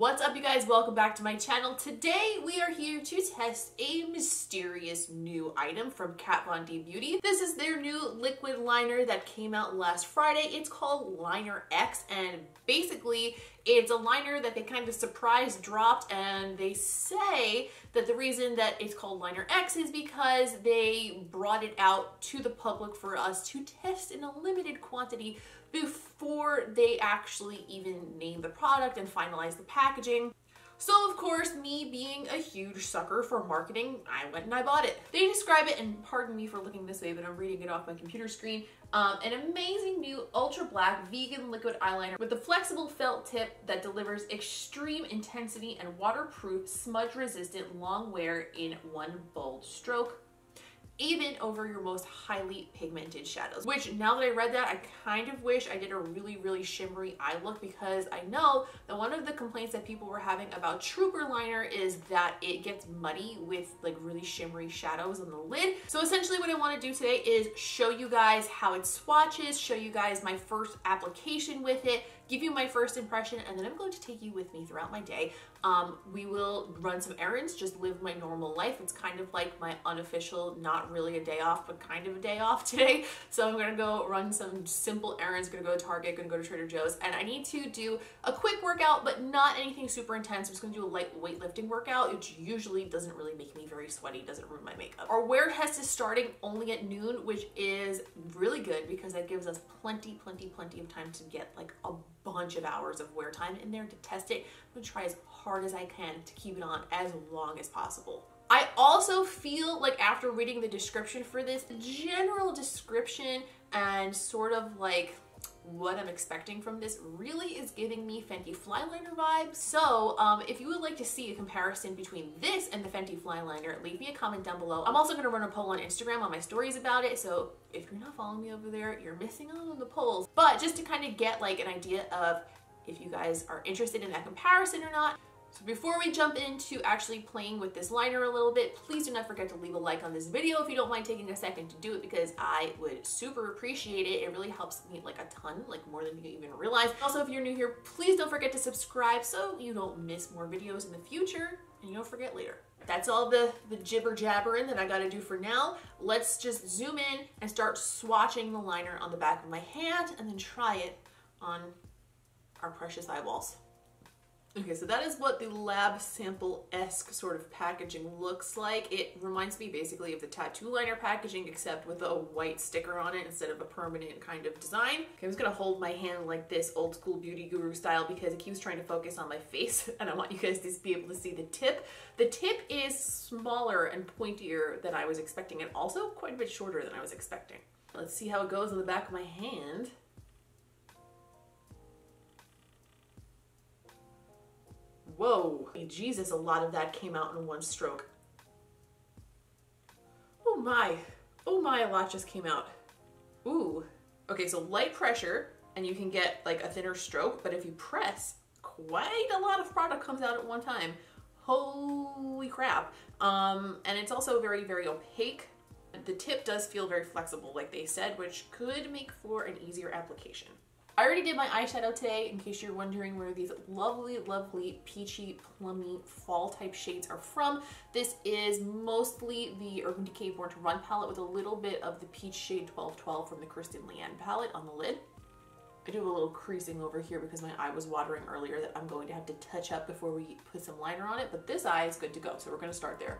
What's up, you guys? Welcome back to my channel. Today we are here to test a mysterious new item from Kat Von D Beauty. This is their new liquid liner that came out last Friday. It's called Liner X, and basically it's a liner that they kind of surprise dropped, and they say that the reason that it's called Liner X is because they brought it out to the public for us to test in a limited quantity before they actually even name the product and finalize the packaging. So of course, me being a huge sucker for marketing, I went and I bought it. They describe it, and pardon me for looking this way, but I'm reading it off my computer screen, an amazing new ultra black vegan liquid eyeliner with a flexible felt tip that delivers extreme intensity and waterproof, smudge resistant long wear in one bold stroke, even over your most highly pigmented shadows. Which, now that I read that, I kind of wish I did a really shimmery eye look, because I know that one of the complaints that people were having about Trooper liner is that it gets muddy with like really shimmery shadows on the lid. So essentially what I want to do today is show you guys how it swatches, show you guys my first application with it, give you my first impression, and then I'm going to take you with me throughout my day. We will run some errands, just live my normal life. It's kind of like my unofficial, not really a day off, but kind of a day off today. So I'm gonna go run some simple errands, gonna go to Target, gonna go to Trader Joe's, and I need to do a quick workout, but not anything super intense. I'm just gonna do a light weightlifting workout, which usually doesn't really make me very sweaty, doesn't ruin my makeup. Our wear test is starting only at noon, which is really good because that gives us plenty of time to get like a bunch of hours of wear time in there to test it. I'm gonna try as hard as I can to keep it on as long as possible. I also feel like after reading the description for this, the general description and sort of like what I'm expecting from this really is giving me Fenty Flyliner vibes. So if you would like to see a comparison between this and the Fenty Flyliner, leave me a comment down below. I'm also going to run a poll on Instagram on my stories about it, so if you're not following me over there, you're missing out on the polls. But just to kind of get like an idea of if you guys are interested in that comparison or not. So before we jump into actually playing with this liner a little bit, please do not forget to leave a like on this video if you don't mind taking a second to do it, because I would super appreciate it. It really helps me like a ton, like more than you even realize. Also, if you're new here, please don't forget to subscribe so you don't miss more videos in the future and you don't forget later. That's all the jibber jabbering that I gotta do for now. Let's just zoom in and start swatching the liner on the back of my hand and then try it on our precious eyeballs. Okay, so that is what the lab sample-esque sort of packaging looks like. It reminds me basically of the tattoo liner packaging, except with a white sticker on it instead of a permanent kind of design. Okay, I'm just gonna hold my hand like this, old school beauty guru style, because it keeps trying to focus on my face and I want you guys to be able to see the tip. The tip is smaller and pointier than I was expecting, and also quite a bit shorter than I was expecting. Let's see how it goes on the back of my hand. Whoa, Jesus, a lot of that came out in one stroke. Oh my, a lot just came out. Ooh, okay, so light pressure and you can get like a thinner stroke, but if you press, quite a lot of product comes out at one time. Holy crap. And it's also very opaque. The tip does feel very flexible, like they said, which could make for an easier application. I already did my eyeshadow today, in case you're wondering where these lovely peachy, plummy, fall type shades are from. This is mostly the Urban Decay Born to Run palette with a little bit of the peach shade 1212 from the Kristen Leanne palette on the lid. I do have a little creasing over here because my eye was watering earlier that I'm going to have to touch up before we put some liner on it, but this eye is good to go, so we're gonna start there.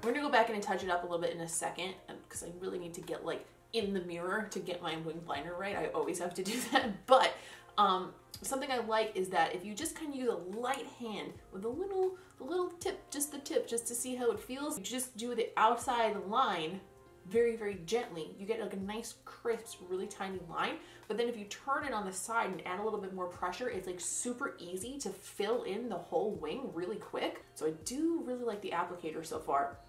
We're gonna go back in and touch it up a little bit in a second, because I really need to get like in the mirror to get my winged liner right. I always have to do that. But something I like is that if you just kind of use a light hand with the little tip, just the tip, just to see how it feels, you just do the outside line very gently, you get like a nice crisp, really tiny line. But then if you turn it on the side and add a little bit more pressure, it's like super easy to fill in the whole wing really quick. So I do really like the applicator so far.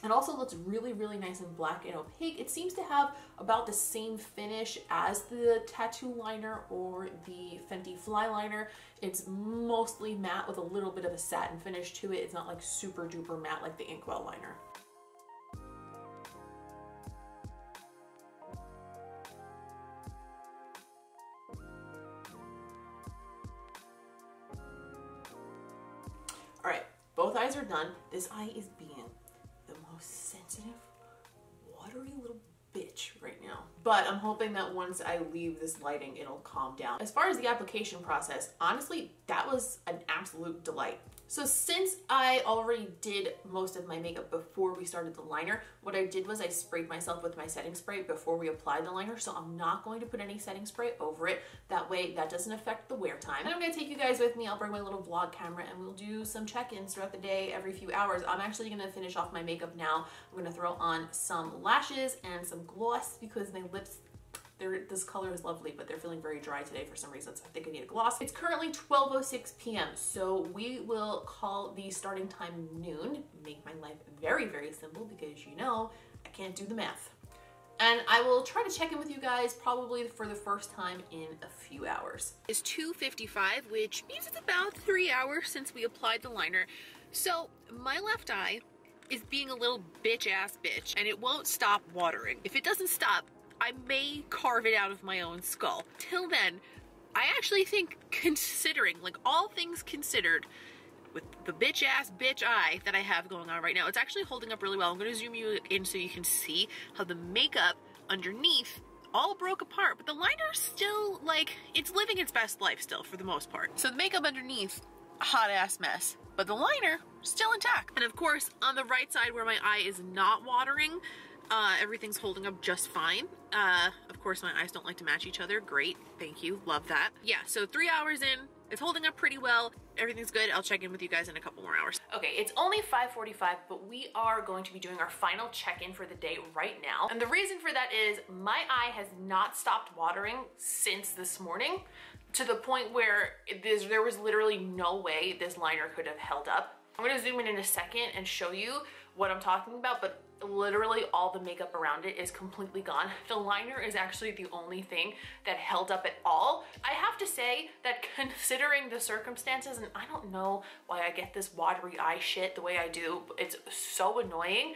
It also looks really, really nice and black and opaque. It seems to have about the same finish as the tattoo liner or the Fenty Fly liner. It's mostly matte with a little bit of a satin finish to it. It's not like super duper matte like the Inkwell liner. All right, both eyes are done. This eye is being the most sensitive, watery little bitch right now. But I'm hoping that once I leave this lighting, it'll calm down. As far as the application process, honestly, that was an absolute delight. So since I already did most of my makeup before we started the liner, what I did was I sprayed myself with my setting spray before we applied the liner. So I'm not going to put any setting spray over it. That way that doesn't affect the wear time. And I'm gonna take you guys with me. I'll bring my little vlog camera and we'll do some check-ins throughout the day every few hours. I'm actually gonna finish off my makeup now. I'm gonna throw on some lashes and some gloss because my lips, this color is lovely, but they're feeling very dry today for some reason, so I think I need a gloss. It's currently 12:06 p.m., so we will call the starting time noon. Make my life very, very simple because you know I can't do the math. And I will try to check in with you guys probably for the first time in a few hours. It's 2:55, which means it's about 3 hours since we applied the liner. So my left eye is being a little bitch-ass bitch, and it won't stop watering. If it doesn't stop, I may carve it out of my own skull. Till then, I actually think, considering, like all things considered, with the bitch-ass bitch eye that I have going on right now, it's actually holding up really well. I'm gonna zoom you in so you can see how the makeup underneath all broke apart, but the liner's still, like, it's living its best life still for the most part. So the makeup underneath, a hot-ass mess, but the liner, still intact. And of course, on the right side where my eye is not watering, everything's holding up just fine. Of course, my eyes don't like to match each other. Great, thank you, love that. Yeah, so 3 hours in, it's holding up pretty well. Everything's good. I'll check in with you guys in a couple more hours. Okay, it's only 5:45, but we are going to be doing our final check-in for the day right now. And the reason for that is my eye has not stopped watering since this morning, to the point where there was literally no way this liner could have held up. I'm gonna zoom in a second and show you what I'm talking about, but literally all the makeup around it is completely gone. The liner is actually the only thing that held up at all. I have to say that considering the circumstances, and I don't know why I get this watery eye shit the way I do, it's so annoying,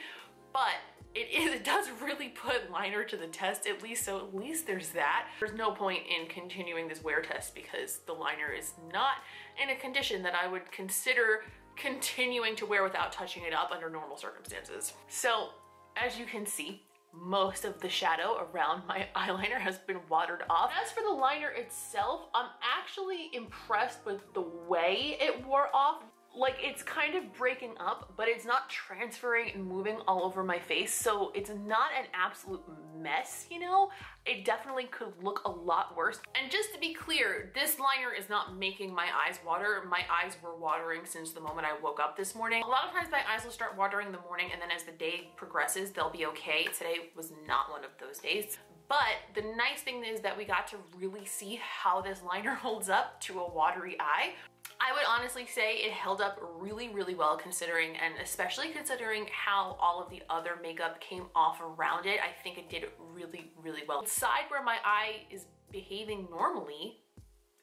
but it does really put liner to the test at least, so at least there's that. There's no point in continuing this wear test because the liner is not in a condition that I would consider continuing to wear without touching it up under normal circumstances. So as you can see, most of the shadow around my eyeliner has been watered off. As for the liner itself, I'm actually impressed with the way it wore off. Like, it's kind of breaking up, but it's not transferring and moving all over my face, so it's not an absolute mess, you know? It definitely could look a lot worse. And just to be clear, this liner is not making my eyes water. My eyes were watering since the moment I woke up this morning. A lot of times my eyes will start watering in the morning, and then as the day progresses, they'll be okay. Today was not one of those days. But the nice thing is that we got to really see how this liner holds up to a watery eye. I would honestly say it held up really, really well considering, and especially considering how all of the other makeup came off around it. I think it did really, really well. The side where my eye is behaving normally,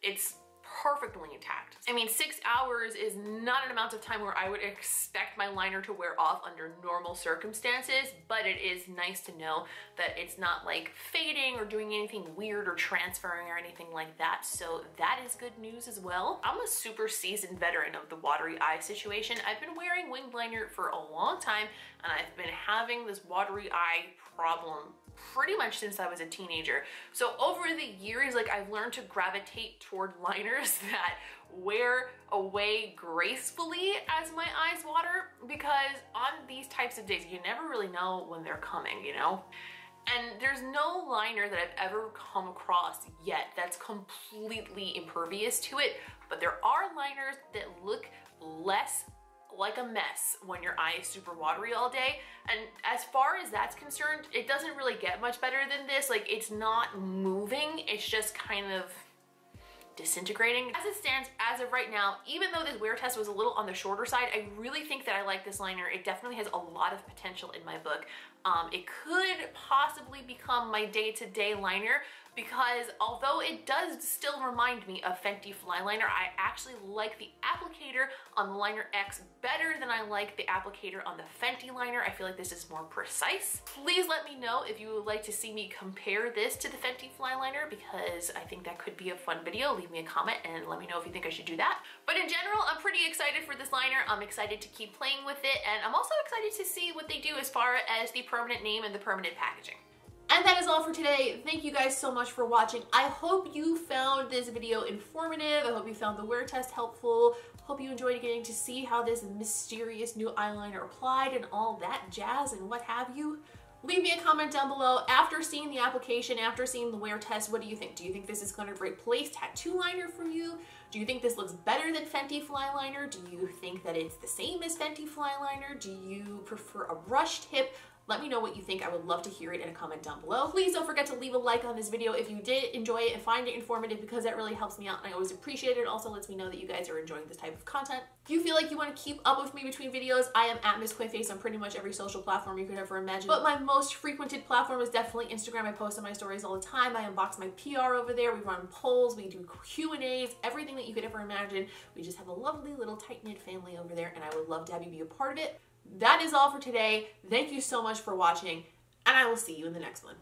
it's perfectly intact. I mean, 6 hours is not an amount of time where I would expect my liner to wear off under normal circumstances, but it is nice to know that it's not like fading or doing anything weird or transferring or anything like that. So that is good news as well. I'm a super seasoned veteran of the watery eye situation. I've been wearing winged liner for a long time, and I've been having this watery eye problem pretty much since I was a teenager. So over the years, like, I've learned to gravitate toward liners that wear away gracefully as my eyes water, because on these types of days, you never really know when they're coming, you know? And there's no liner that I've ever come across yet that's completely impervious to it, but there are liners that look less like a mess when your eye is super watery all day. And as far as that's concerned, it doesn't really get much better than this. Like, it's not moving, it's just kind of disintegrating. As it stands, as of right now, even though this wear test was a little on the shorter side, I really think that I like this liner. It definitely has a lot of potential in my book. It could possibly become my day-to-day liner, because although it does still remind me of Fenty Fly Liner, I actually like the applicator on the Liner X better than I like the applicator on the Fenty liner. I feel like this is more precise. Please let me know if you would like to see me compare this to the Fenty Fly Liner, because I think that could be a fun video. Leave me a comment and let me know if you think I should do that. But in general, I'm pretty excited for this liner. I'm excited to keep playing with it, and I'm also excited to see what they do as far as the permanent name and the permanent packaging. And that is all for today. Thank you guys so much for watching. I hope you found this video informative. I hope you found the wear test helpful. Hope you enjoyed getting to see how this mysterious new eyeliner applied and all that jazz and what have you. Leave me a comment down below. After seeing the application, after seeing the wear test, what do you think? Do you think this is going to replace tattoo liner for you? Do you think this looks better than Fenty Fly Liner? Do you think that it's the same as Fenty Fly Liner? Do you prefer a brush tip? Let me know what you think. I would love to hear it in a comment down below. Please don't forget to leave a like on this video if you did enjoy it and find it informative, because that really helps me out and I always appreciate it. It also lets me know that you guys are enjoying this type of content. If you feel like you want to keep up with me between videos, I am at Miss Quayface on pretty much every social platform you could ever imagine. But my most frequented platform is definitely Instagram. I post on my stories all the time. I unbox my PR over there. We run polls. We do Q&As, everything that you could ever imagine. We just have a lovely little tight-knit family over there, and I would love to have you be a part of it. That is all for today. Thank you so much for watching, and I will see you in the next one.